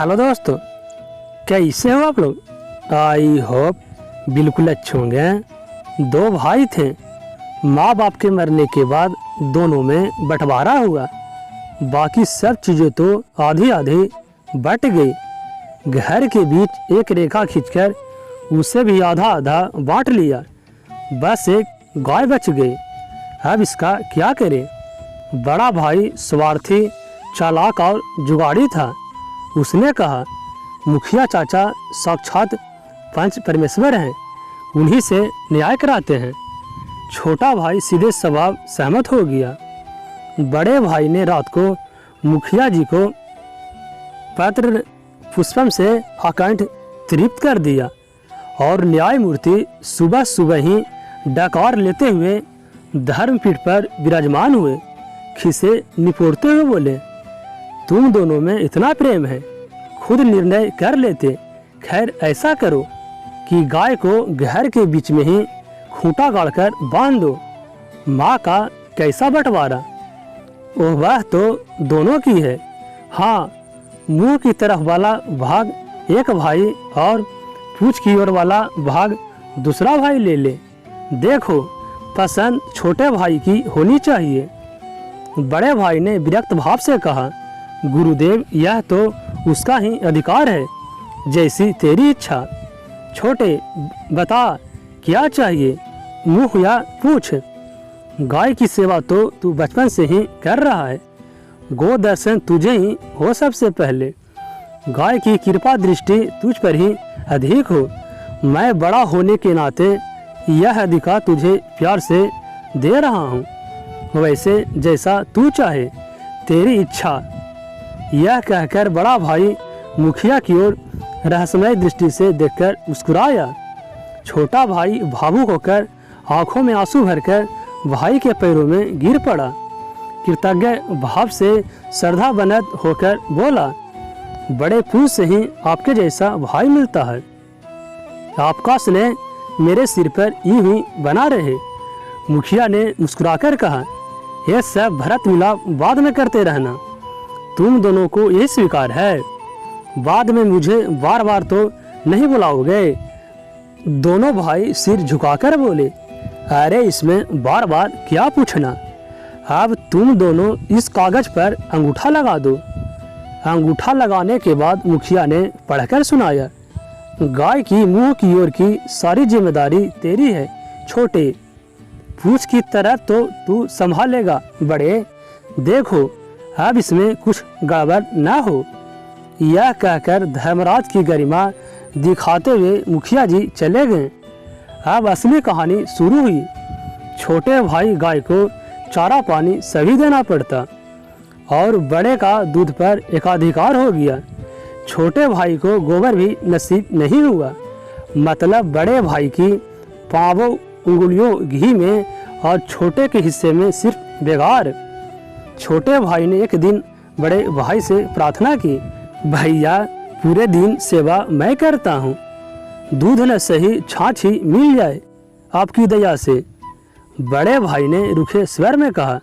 Hello दोस्तों, कैसे हो आप लोग। आई होप बिल्कुल अच्छे होंगे। दो भाई थे, माँ बाप के मरने के बाद दोनों में बंटवारा हुआ। बाकी सब चीज़ें तो आधी आधी बट गई। घर के बीच एक रेखा खींचकर उसे भी आधा आधा बांट लिया। बस एक गाय बच गई। अब इसका क्या करें। बड़ा भाई स्वार्थी, चालाक और जुगाड़ी था। उसने कहा, मुखिया चाचा साक्षात पंच परमेश्वर हैं, उन्हीं से न्याय कराते हैं। छोटा भाई सीधे स्वभाव सहमत हो गया। बड़े भाई ने रात को मुखिया जी को पत्र पुष्पम से आकंठ तृप्त कर दिया और न्यायमूर्ति सुबह सुबह ही डकार लेते हुए धर्मपीठ पर विराजमान हुए। खिसे निपोड़ते हुए बोले, तुम दोनों में इतना प्रेम है, खुद निर्णय कर लेते। खैर ऐसा करो कि गाय को घर के बीच में ही खूंटा गाड़कर बांध दो। माँ का कैसा बंटवारा, वह तो दोनों की है। हाँ, मुंह की तरफ वाला भाग एक भाई और पूंछ की ओर वाला भाग दूसरा भाई ले ले। देखो, पसंद छोटे भाई की होनी चाहिए। बड़े भाई ने विरक्त भाव से कहा, गुरुदेव, यह तो उसका ही अधिकार है, जैसी तेरी इच्छा। छोटे, बता क्या चाहिए, मुँह या पूछ। गाय की सेवा तो तू बचपन से ही कर रहा है, गो दर्शन तुझे ही हो सबसे पहले। गाय की कृपा दृष्टि तुझ पर ही अधिक हो। मैं बड़ा होने के नाते यह अधिकार तुझे प्यार से दे रहा हूँ। वैसे जैसा तू चाहे, तेरी इच्छा। यह कहकर बड़ा भाई मुखिया की ओर रहस्यमय दृष्टि से देखकर मुस्कुराया। छोटा भाई भावुक होकर आंखों में आंसू भरकर भाई के पैरों में गिर पड़ा। कृतज्ञ भाव से श्रद्धा बनत होकर बोला, बड़े पूछ से ही आपके जैसा भाई मिलता है। आपका स्नेह मेरे सिर पर यूं ही बना रहे। मुखिया ने मुस्कुराकर कहा, यह सब भरत मिलाप बाद में करते रहना। तुम दोनों को ये स्वीकार है, बाद में मुझे बार बार तो नहीं बुलाओगे। दोनों भाई सिर झुकाकर बोले, अरे इसमें बार बार क्या पूछना। अब तुम दोनों इस कागज पर अंगूठा लगा दो। अंगूठा लगाने के बाद मुखिया ने पढ़कर सुनाया, गाय की मुंह की ओर की सारी जिम्मेदारी तेरी है छोटे। पूछ की तरह तो तू संभालेगा बड़े। देखो, अब इसमें कुछ गड़बड़ ना हो। यह कहकर धर्मराज की गरिमा दिखाते हुए मुखिया जी चले गए। अब असली कहानी शुरू हुई। छोटे भाई गाय को चारा पानी सभी देना पड़ता और बड़े का दूध पर एकाधिकार हो गया। छोटे भाई को गोबर भी नसीब नहीं हुआ। मतलब बड़े भाई की पांवों उंगलियों घी में और छोटे के हिस्से में सिर्फ बेगार। छोटे भाई ने एक दिन बड़े भाई से प्रार्थना की, भैया पूरे दिन सेवा मैं करता हूँ, दूध न सही छाछ ही मिल जाए आपकी दया से। बड़े भाई ने रुखे स्वर में कहा,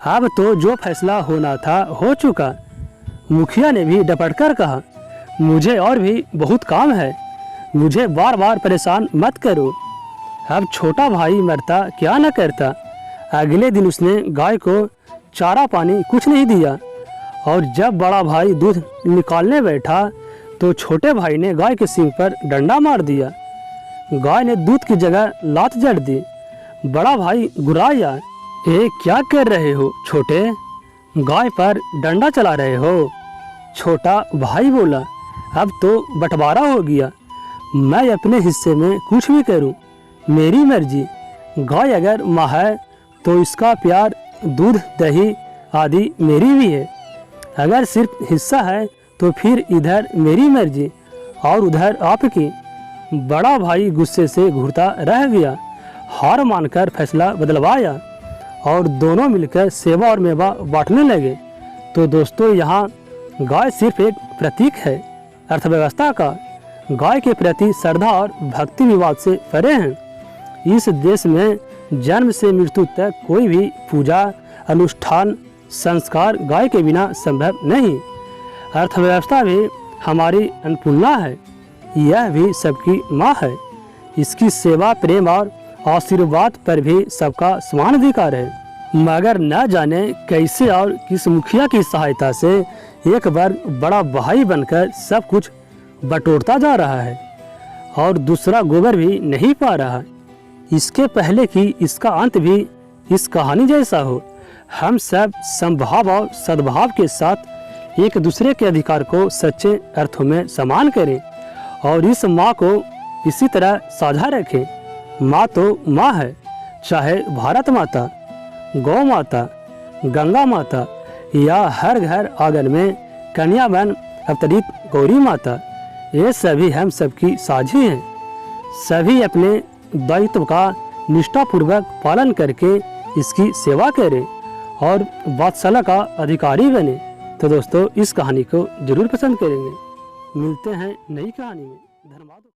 अब तो जो फैसला होना था हो चुका। मुखिया ने भी डपट कर कहा, मुझे और भी बहुत काम है, मुझे बार बार परेशान मत करो। अब छोटा भाई मरता क्या न करता। अगले दिन उसने गाय को चारा पानी कुछ नहीं दिया और जब बड़ा भाई दूध निकालने बैठा तो छोटे भाई ने गाय के सींग पर डंडा मार दिया। गाय ने दूध की जगह लात जड़ दी। बड़ा भाई गुर्राया, ए क्या कर रहे हो छोटे, गाय पर डंडा चला रहे हो। छोटा भाई बोला, अब तो बंटवारा हो गया, मैं अपने हिस्से में कुछ भी करूं, मेरी मर्जी। गाय अगर माँ है तो इसका प्यार, दूध दही आदि मेरी भी है। अगर सिर्फ हिस्सा है तो फिर इधर मेरी मर्जी और उधर आपकी। बड़ा भाई गुस्से से घूरता रह गया। हार मानकर फैसला बदलवाया और दोनों मिलकर सेवा और मेवा बांटने लगे। तो दोस्तों, यहाँ गाय सिर्फ एक प्रतीक है अर्थव्यवस्था का। गाय के प्रति श्रद्धा और भक्ति विवाद से परे हैं। इस देश में जन्म से मृत्यु तक कोई भी पूजा, अनुष्ठान, संस्कार गाय के बिना संभव नहीं। अर्थव्यवस्था भी हमारी अन्नपूर्णा है, यह भी सबकी माँ है। इसकी सेवा, प्रेम और आशीर्वाद पर भी सबका समान अधिकार है। मगर न जाने कैसे और किस मुखिया की सहायता से एक वर्ग बड़ा भाई बनकर सब कुछ बटोरता जा रहा है और दूसरा गोबर भी नहीं पा रहा। इसके पहले कि इसका अंत भी इस कहानी जैसा हो, हम सब समभाव और सद्भाव के साथ एक दूसरे के अधिकार को सच्चे अर्थों में सम्मान करें और इस माँ को इसी तरह साझा रखें। माँ तो माँ है, चाहे भारत माता, गौ माता, गंगा माता या हर घर आंगन में कन्या बन अवतरित गौरी माता, ये सभी हम सबकी साझी हैं। सभी अपने दायित्व का निष्ठापूर्वक पालन करके इसकी सेवा करें और वात्सल्य का अधिकारी बने। तो दोस्तों, इस कहानी को जरूर पसंद करेंगे। मिलते हैं नई कहानी में। धन्यवाद।